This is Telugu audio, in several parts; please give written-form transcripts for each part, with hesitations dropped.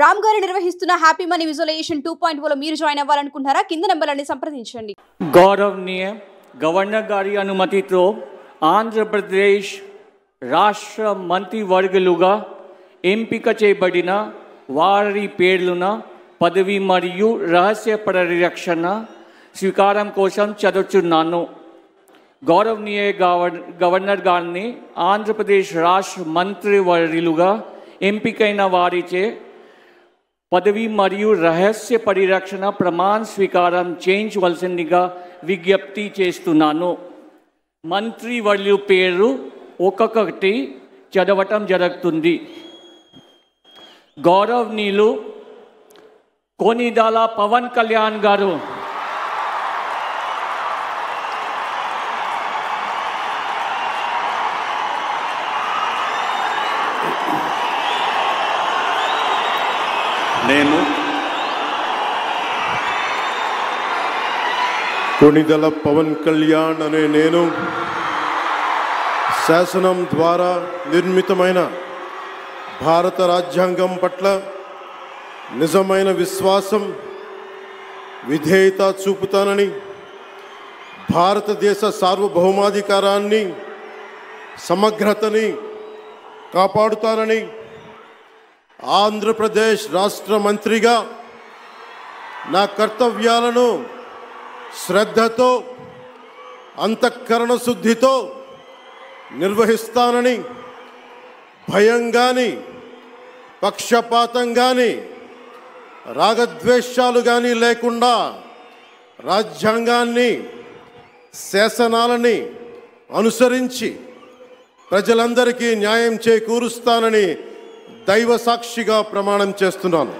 రామ్ గారు నిర్వహిస్తున్న హ్యాపీ మనీ విజువలైజేషన్ 2.0 మీరు జాయిన్ అవ్వాలనుకుంటున్నారా? కింద నంబర్లని సంప్రదించండి. గౌరవనీయ గవర్నర్ గారి అనుమతితో ఆంధ్రప్రదేశ్ రాష్ట్ర మంత్రివర్గులుగా ఎంపిక చేయబడిన వారి పేర్లున పదవి మరియు రహస్య పరిరక్షణ స్వీకారం కోసం చదువుతున్నాను. గౌరవనీయ గవర్నర్ గారిని ఆంధ్రప్రదేశ్ రాష్ట్ర మంత్రివర్యులుగా ఎంపికైన వారిచే పదవి మరియు రహస్య పరిరక్షణ ప్రమాణ స్వీకారం చేయించవలసిందిగా విజ్ఞప్తి చేస్తున్నాను. మంత్రివర్యుల పేరు ఒక్కొక్కటి చదవటం జరుగుతుంది. గౌరవనీయులు కొనిదెల పవన్ కళ్యాణ్ గారు, నేను కొనిదెల పవన్ కళ్యాణ్ అనే నేను శాసనం ద్వారా నిర్మితమైన భారత రాజ్యాంగం పట్ల నిజమైన విశ్వాసం, విధేయత చూపుతానని, భారతదేశ సార్వభౌమాధికారాన్ని, సమగ్రతని కాపాడుతానని, ఆంధ్రప్రదేశ్ రాష్ట్ర మంత్రిగా నా కర్తవ్యాలను శ్రద్ధతో, అంతఃకరణ శుద్ధితో నిర్వహిస్తానని, భయం కానీ, పక్షపాతం కానీ, రాగద్వేషాలు కానీ లేకుండా రాజ్యాంగాన్ని, శాసనాలని అనుసరించి ప్రజలందరికీ న్యాయం చేకూరుస్తానని దైవ సాక్షిగా ప్రమాణం చేస్తున్నాను.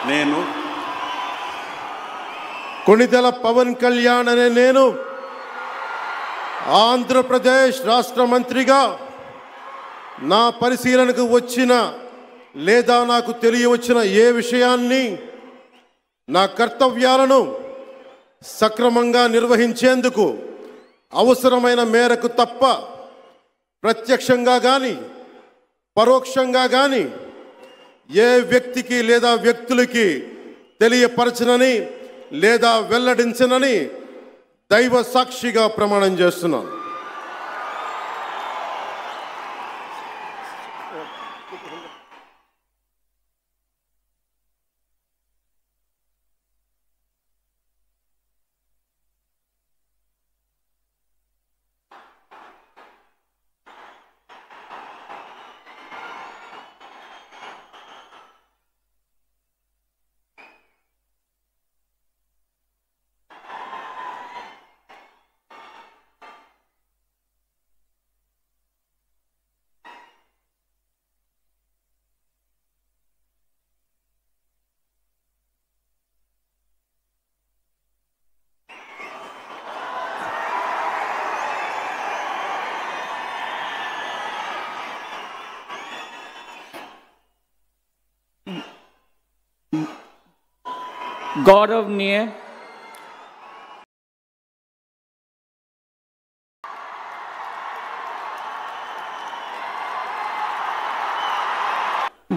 నేను కొనిదెల పవన్ కళ్యాణ్ అనే నేను ఆంధ్రప్రదేశ్ రాష్ట్ర మంత్రిగా నా పరిశీలనకు వచ్చిన లేదా నాకు తెలియవచ్చిన ఏ విషయాన్ని, నా కర్తవ్యాలను సక్రమంగా నిర్వహించేందుకు అవసరమైన మేరకు తప్ప ప్రత్యక్షంగా కానీ పరోక్షంగా కానీ ఏ వ్యక్తికి లేదా వ్యక్తులకి తెలియపరచనని లేదా వెల్లడించనని దైవ సాక్షిగా ప్రమాణం చేస్తున్నాను.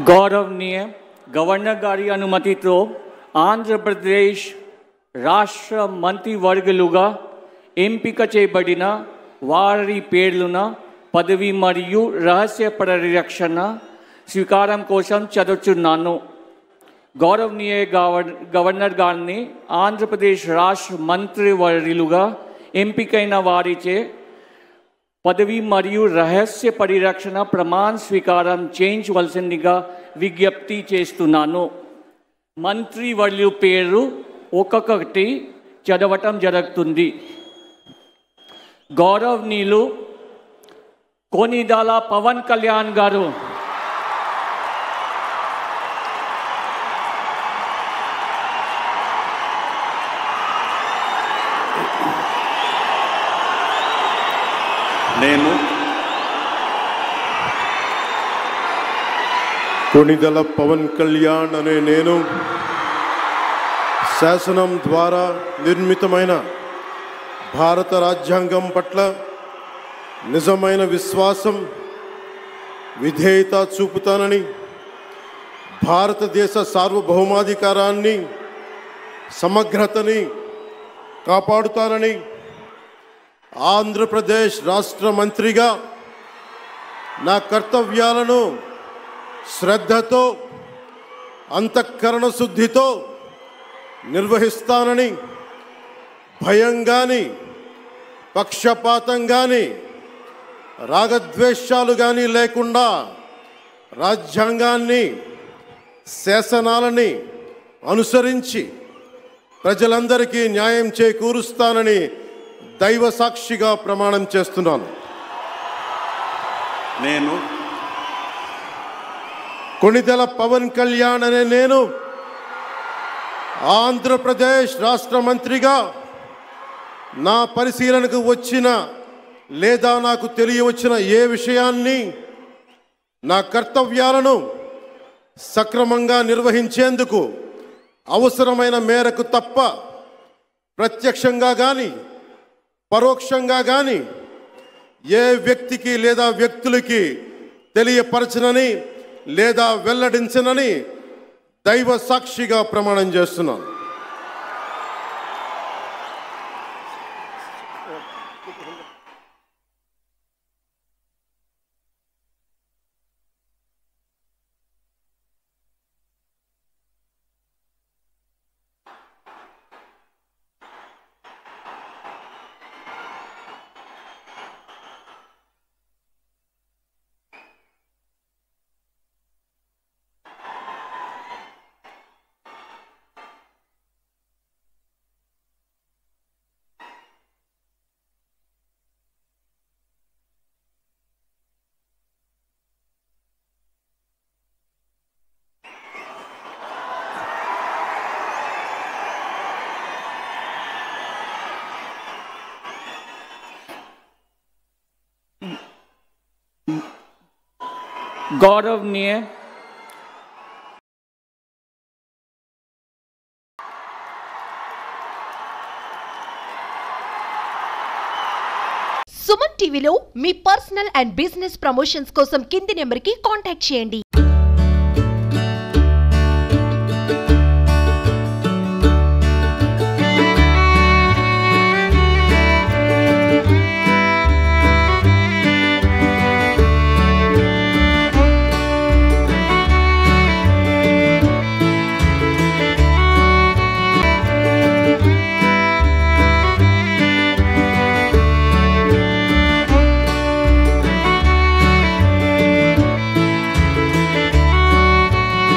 गौरवनीय गवर्नर गारी अनुमतितो आंध्र प्रदेश राष्ट्र मंत्रिवर्गुलुगा ఎంపిక చేయబడిన వారి పేర్లున పదవి మరియు రహస్య పరిరక్షణ స్వీకారం కోసం చదువుతున్నాను. గౌరవనీయ గవర్నర్ గారిని ఆంధ్రప్రదేశ్ రాష్ట్ర మంత్రివర్యులుగా ఎంపికైన వారిచే పదవి మరియు రహస్య పరిరక్షణ ప్రమాణ స్వీకారం చేయించవలసిందిగా విజ్ఞప్తి చేస్తున్నాను. మంత్రివర్యుల పేరు ఒక్కొక్కటి చదవటం జరుగుతుంది. గౌరవనీయులు కొనిదెల పవన్ కళ్యాణ్ గారు, నేను కొనిదెల పవన్ కళ్యాణ్ అనే నేను శాసనం ద్వారా నిర్మితమైన భారత రాజ్యాంగం పట్ల నిజమైన విశ్వాసం, విధేయత చూపుతానని, భారతదేశ సార్వభౌమాధికారాన్ని సమగ్రతని కాపాడుతానని ఆంధ్రప్రదేశ్ రాష్ట్ర మంత్రిగా నా కర్తవ్యాలను శ్రద్ధతో అంతఃకరణ శుద్ధితో నిర్వహిస్తానని భయం కానీ పక్షపాతం కానీ రాగద్వేషాలు కానీ లేకుండా రాజ్యాంగాన్ని శాసనాలని అనుసరించి ప్రజలందరికీ న్యాయం చేకూరుస్తానని దైవ సాక్షిగా ప్రమాణం చేస్తున్నాను. నేను కొణిదెల పవన్ కళ్యాణ్ అనే నేను ఆంధ్రప్రదేశ్ రాష్ట్ర మంత్రిగా నా పరిశీలనకు వచ్చిన లేదా నాకు తెలియవచ్చిన ఏ విషయాన్ని నా కర్తవ్యాలను సక్రమంగా నిర్వహించేందుకు అవసరమైన మేరకు తప్ప ప్రత్యక్షంగా కానీ పరోక్షంగా కానీ ఏ వ్యక్తికి లేదా వ్యక్తులకి తెలియపరచనని లేదా వెల్లడించనని దైవ సాక్షిగా ప్రమాణం చేస్తున్నాను. गौरवनीय సుమన్ టీవీలో మీ పర్సనల్ అండ్ బిజినెస్ ప్రమోషన్స్ కోసం కింది నెంబర్కి కాంటాక్ట్ చేయండి.